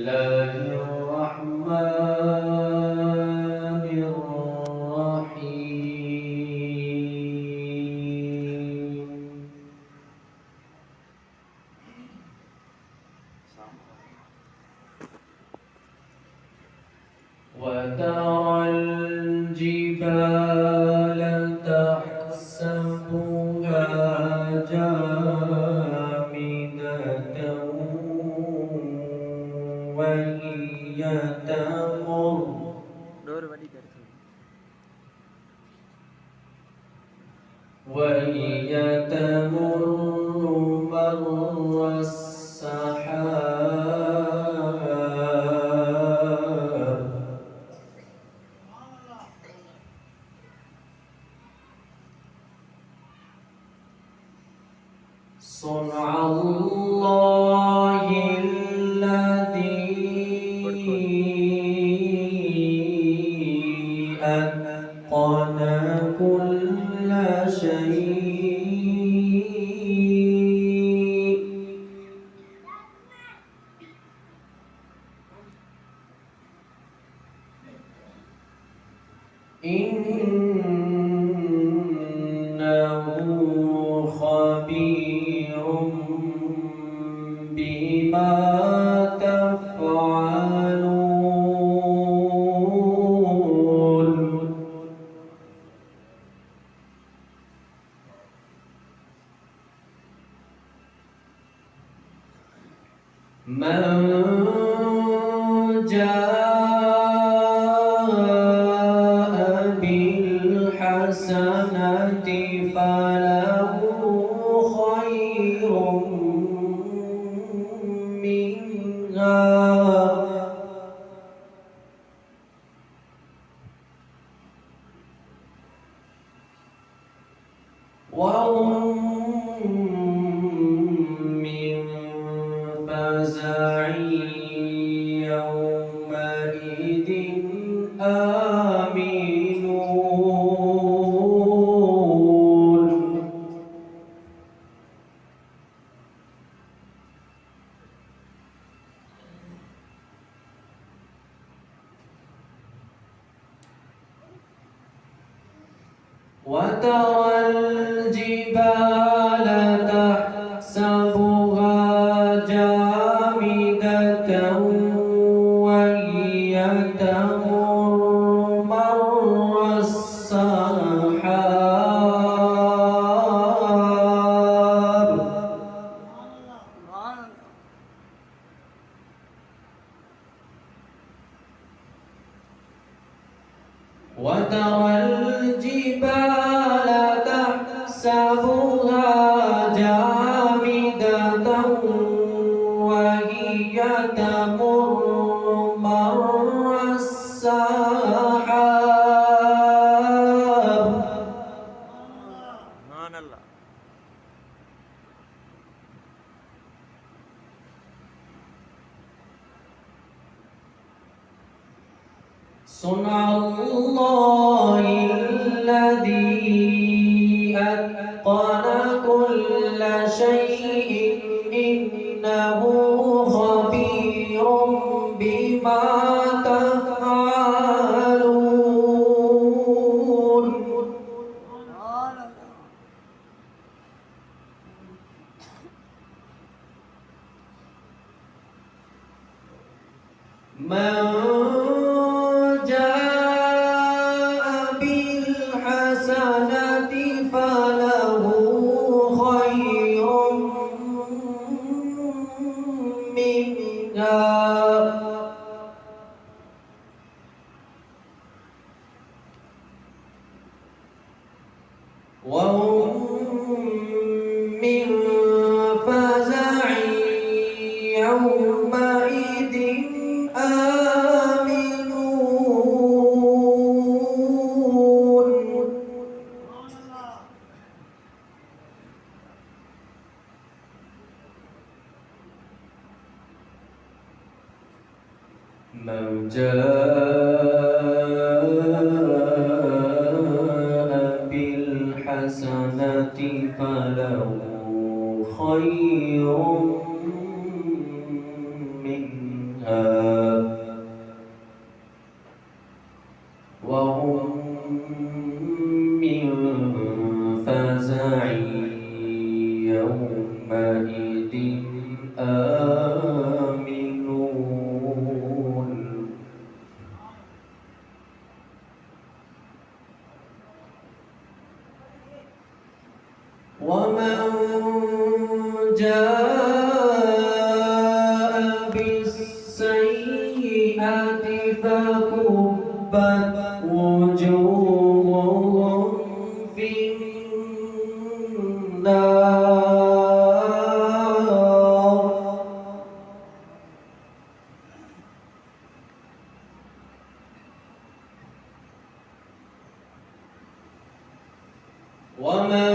الله الرحمن الرحيم وترى الجبال تحسبها جامدة وهي تمر مر السحاب صنع الله الذي أتقن كل شيء إنه خبير بما تفعلون من جاء بالحسنة فله خير منها وهم من فزع يومئذ آمنون وترى الجبال تحسبها جامدة وهي تمر مر السحاب وترى الجبال تحسبها جامدة وهي تمر مر السحاب صنع الله الذي أتقن كل شيء إنه خبير بما تفعلون من جاء بالحسنة فله خير منها وهم من فزع يومئذ آمنون من جاء بالحسنة فله خير منها وهم من فزع يومئذ آمنون ومن جاء بالسيئة فكبت وجوههم في النار ومن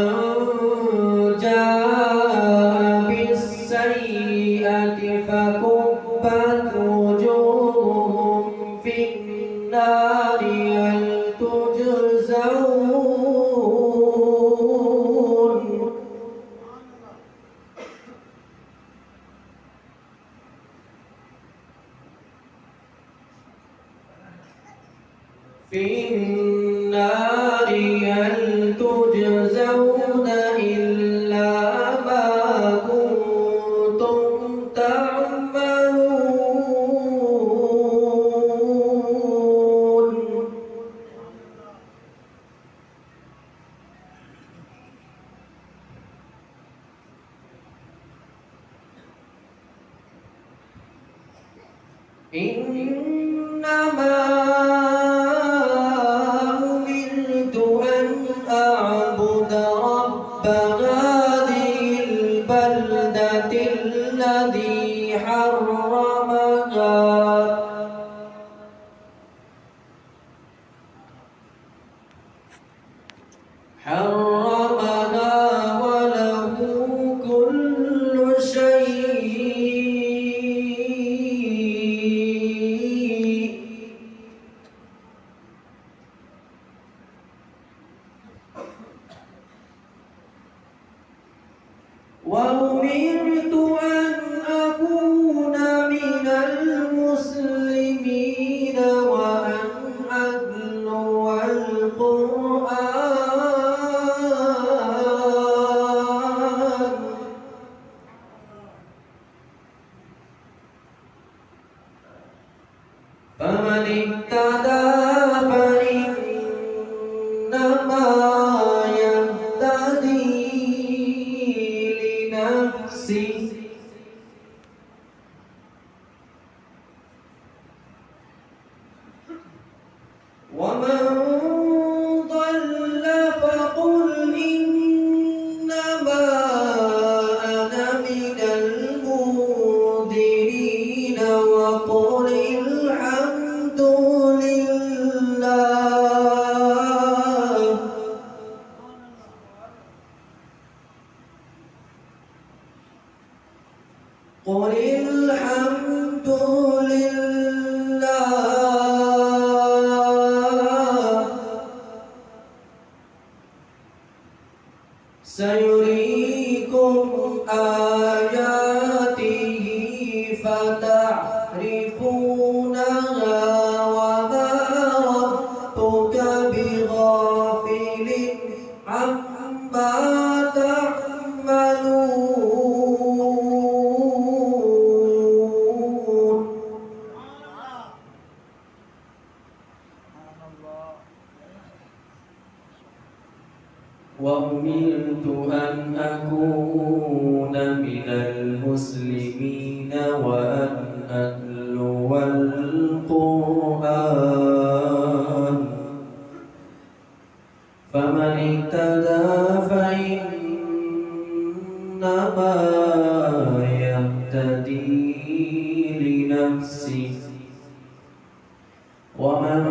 جاء بالسيئة فكبت وجوههم في النار هل تجزون في النار هل تجزون إلا ما كنتم تعملون إنما أمرت أن أعبد رب هذه البلدة الذي حرمها وله كل شيء وأمرت أن أكون من المسلمين وأن أتلو القرآن فمن اهتدى فإنما يهتدي لنفسه ومن ضل فقل إنما أنا من المنذرين وقل الحمد لله قل الحمد لله سيريكم آياته فتعرفونها وما ربك بغافل عما تعملون وأمرت أن أكون من المسلمين وأن أتلو القرآن فمن اهتدى فإنما يهتدي لنفسه ومن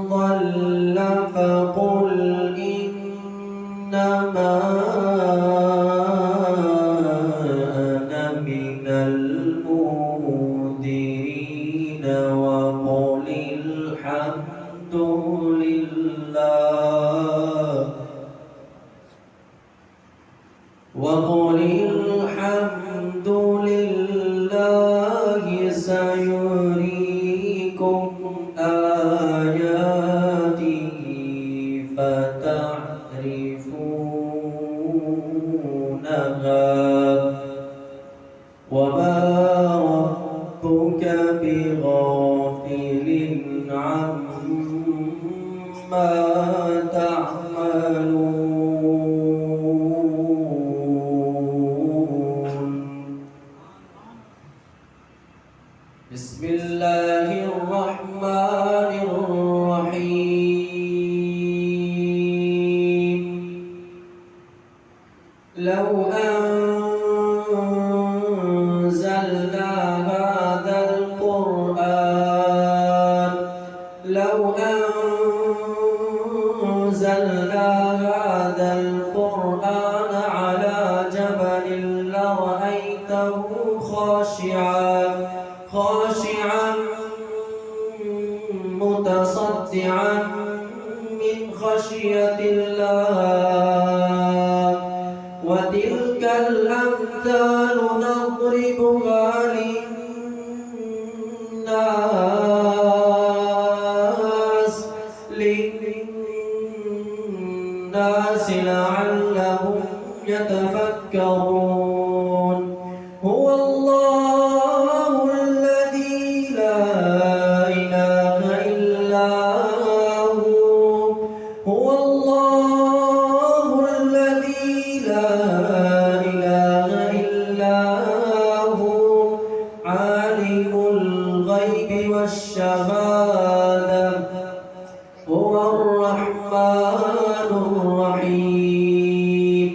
ضل فقل إنما أنا من المنذرين وقل الحمد لله وقل الحمد لله سيريكم آياته فتعرفونها وما ربك بغافل عما تعملون. بسم الله الرحمن الرحيم. لو أنزلنا هذا القرآن على جبل لرأيته خاشعا متصدعا من خشية الله. وتلك الأمثال نضربها للناس لعلهم يتفكرون. هو الله الذي لا إله إلا هو الله الذي لا إله إلا هو عالم الغيب والشهادة هو الرحمن الرحيم.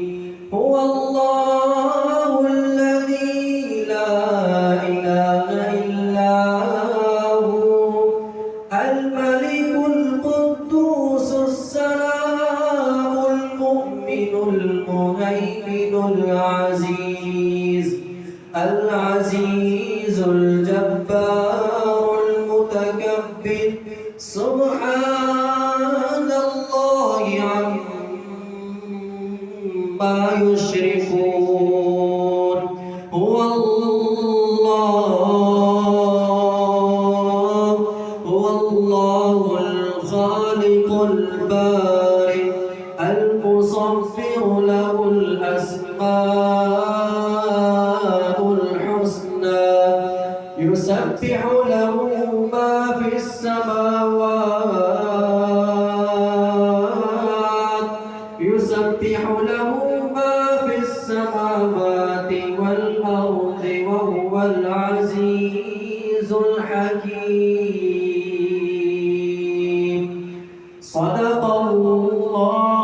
هو الله الذي لا إله إلا هو الملك القدوس السلام المؤمن المهيمن العزيز الجبار المتكبر سبحان الله عما يشركون. هو الله الخالق البارئ المصور له الأسماء الحسنى يسبح له ما في السماوات والأرض وهو العزيز الحكيم. صدق الله